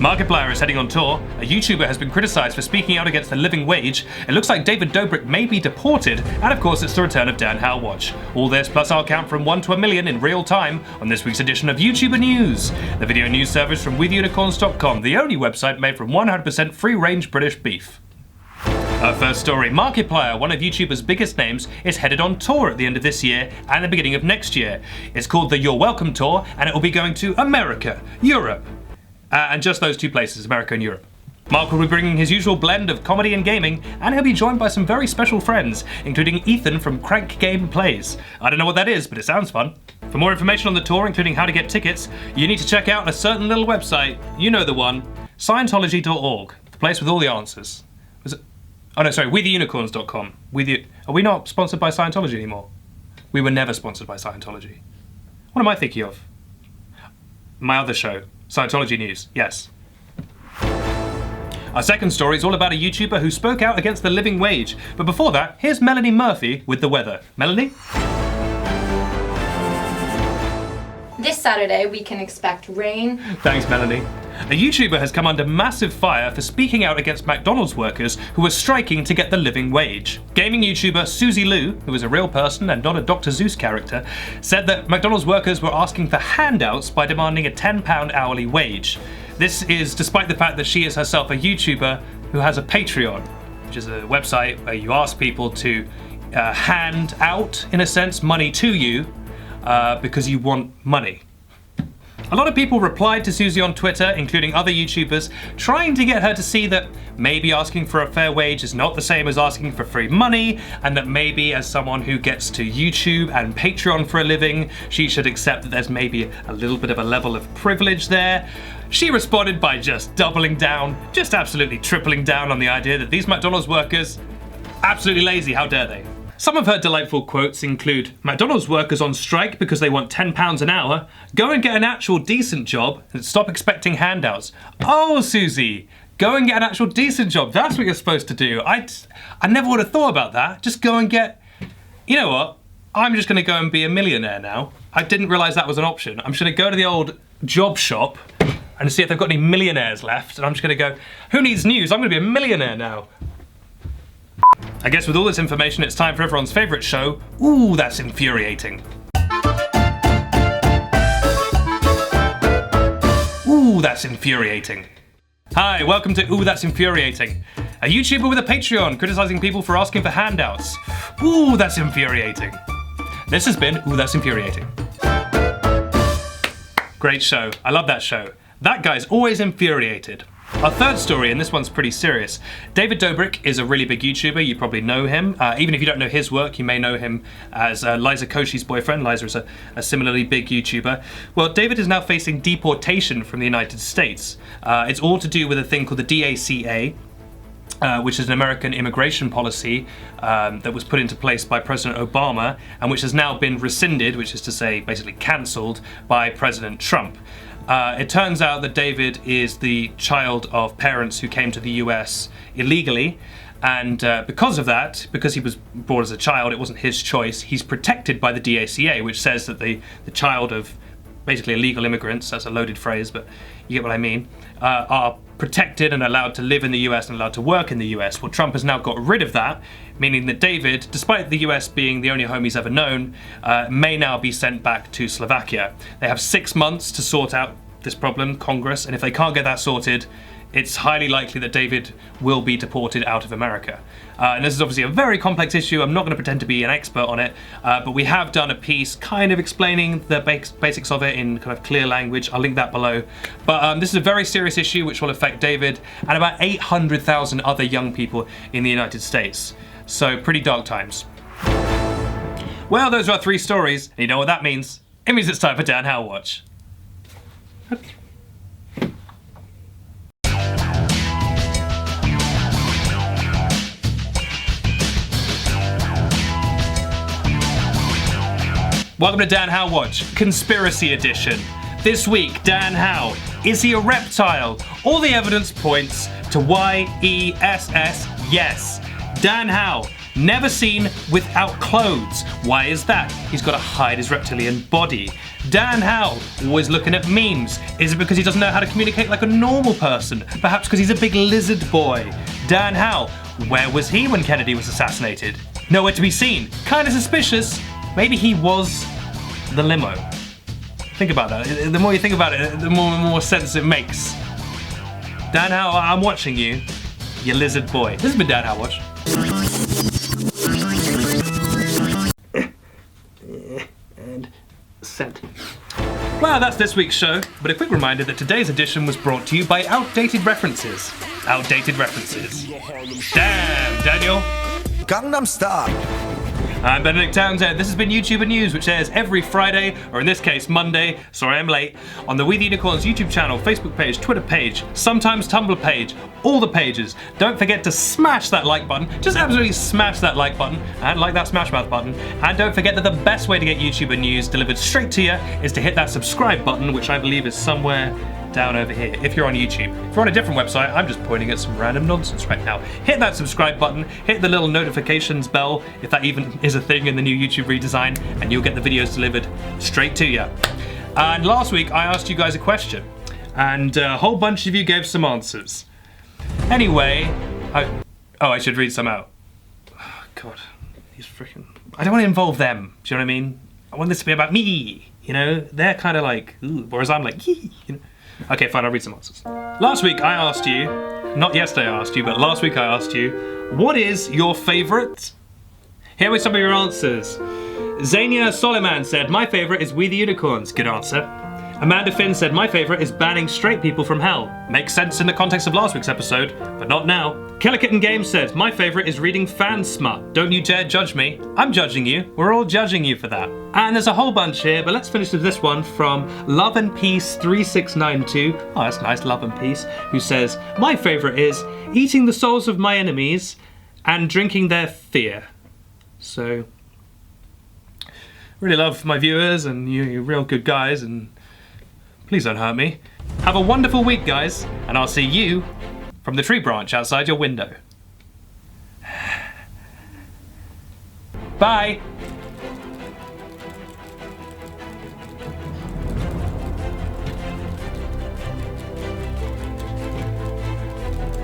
Markiplier is heading on tour, a YouTuber has been criticised for speaking out against the living wage, it looks like David Dobrik may be deported, and of course it's the return of Dan How Watch. All this plus our count from 1 to a million in real time on this week's edition of YouTuber News, the video news service from withunicorns.com, the only website made from 100% free-range British beef. Our first story, Markiplier, one of YouTuber's biggest names, is headed on tour at the end of this year and the beginning of next year. It's called the You're Welcome Tour, and it will be going to America, Europe, and just those two places, America and Europe. Mark will be bringing his usual blend of comedy and gaming, and he'll be joined by some very special friends, including Ethan from Crank Game Plays. I don't know what that is, but it sounds fun. For more information on the tour, including how to get tickets, you need to check out a certain little website, you know the one, Scientology.org, the place with all the answers. Withunicorns.com. Are we not sponsored by Scientology anymore? We were never sponsored by Scientology. What am I thinking of? My other show, Scientology News, yes. Our second story is all about a YouTuber who spoke out against the living wage. But before that, here's Melanie Murphy with the weather. Melanie? This Saturday, we can expect rain. Thanks, Melanie. A YouTuber has come under massive fire for speaking out against McDonald's workers who are striking to get the living wage. Gaming YouTuber Susie Liu, who is a real person and not a Dr. Zeus character, said that McDonald's workers were asking for handouts by demanding a £10 hourly wage. This is despite the fact that she is herself a YouTuber who has a Patreon, which is a website where you ask people to hand out, in a sense, money to you because you want money. A lot of people replied to Susie on Twitter, including other YouTubers, trying to get her to see that maybe asking for a fair wage is not the same as asking for free money, and that maybe as someone who gets to YouTube and Patreon for a living, she should accept that there's maybe a little bit of a level of privilege there. She responded by just doubling down, just absolutely tripling down on the idea that these McDonald's workers, absolutely lazy, how dare they? Some of her delightful quotes include, McDonald's workers on strike because they want £10 an hour, go and get an actual decent job and stop expecting handouts. Oh, Susie, go and get an actual decent job, that's what you're supposed to do. I never would have thought about that, just go and get, you know what, I'm just gonna go and be a millionaire now. I didn't realise that was an option. I'm just gonna go to the old job shop and see if they've got any millionaires left, and I'm just gonna go, who needs news, I'm gonna be a millionaire now. I guess with all this information, it's time for everyone's favourite show, Ooh, That's Infuriating. Ooh, That's Infuriating. Hi, welcome to Ooh, That's Infuriating. A YouTuber with a Patreon criticising people for asking for handouts. Ooh, that's infuriating. This has been Ooh, That's Infuriating. Great show, I love that show. That guy's always infuriated. Our third story, and this one's pretty serious. David Dobrik is a really big YouTuber, you probably know him. Even if you don't know his work, you may know him as Liza Koshy's boyfriend. Liza is a similarly big YouTuber. Well, David is now facing deportation from the United States. It's all to do with a thing called the DACA, which is an American immigration policy that was put into place by President Obama and which has now been rescinded, which is to say basically cancelled, by President Trump. It turns out that David is the child of parents who came to the US illegally, and because of that, because he was born as a child, it wasn't his choice, he's protected by the DACA, which says that the child of basically illegal immigrants, that's a loaded phrase, but you get what I mean, are protected and allowed to live in the US and allowed to work in the US. Well, Trump has now got rid of that, meaning that David, despite the US being the only home he's ever known, may now be sent back to Slovakia. They have 6 months to sort out this problem, Congress, and if they can't get that sorted, it's highly likely that David will be deported out of America. And this is obviously a very complex issue. I'm not going to pretend to be an expert on it, but we have done a piece kind of explaining the basics of it in kind of clear language. I'll link that below. But this is a very serious issue which will affect David and about 800,000 other young people in the United States. So pretty dark times. Well, those are our 3 stories, and you know what that means. It means it's time for Dan How Watch. Welcome to Dan How Watch, Conspiracy Edition. This week, Dan How, is he a reptile? All the evidence points to YESS, yes. Dan How, Never seen without clothes. Why is that? He's got to hide his reptilian body. Dan Howe, always looking at memes. Is it because he doesn't know how to communicate like a normal person? Perhaps because he's a big lizard boy. Dan Howe, where was he when Kennedy was assassinated? Nowhere to be seen. Kinda suspicious. Maybe he was the limo. Think about that. The more you think about it, the more sense it makes. Dan Howe, I'm watching you. You lizard boy. This has been Dan Howe Watch. And sent. Well, that's this week's show, but a quick reminder that today's edition was brought to you by Outdated References. Outdated References. Damn, Daniel. Gangnam Style. I'm Benedict Townsend. This has been YouTuber News, which airs every Friday, or in this case, Monday, sorry I'm late, on the We the Unicorns YouTube channel, Facebook page, Twitter page, sometimes Tumblr page, all the pages. Don't forget to smash that like button, just absolutely smash that like button, and like that smash mouth button. And don't forget that the best way to get YouTuber News delivered straight to you is to hit that subscribe button, which I believe is somewhere down over here, if you're on YouTube. If you're on a different website, I'm just pointing at some random nonsense right now. Hit that subscribe button, hit the little notifications bell, if that even is a thing in the new YouTube redesign, and you'll get the videos delivered straight to you. And last week, I asked you guys a question, and a whole bunch of you gave some answers. Anyway, I should read some out. Oh, God, these freaking... I don't want to involve them, do you know what I mean? I want this to be about me, you know? They're kind of like, ooh, whereas I'm like, you know? Okay, fine, I'll read some answers. Last week I asked you, not yesterday I asked you, but last week I asked you, what is your favourite? Here are some of your answers. Zania Soliman said, my favourite is We the Unicorns. Good answer. Amanda Finn said, my favourite is banning straight people from hell. Makes sense in the context of last week's episode, but not now. Killer Kitten Games said, my favourite is reading fan smut. Don't you dare judge me. I'm judging you. We're all judging you for that. And there's a whole bunch here, but let's finish with this one from Love and Peace 3692. Oh, that's nice, Love and Peace. Who says, my favourite is eating the souls of my enemies and drinking their fear. So, really love my viewers, and you're real good guys, and please don't hurt me. Have a wonderful week, guys, and I'll see you from the tree branch outside your window. Bye!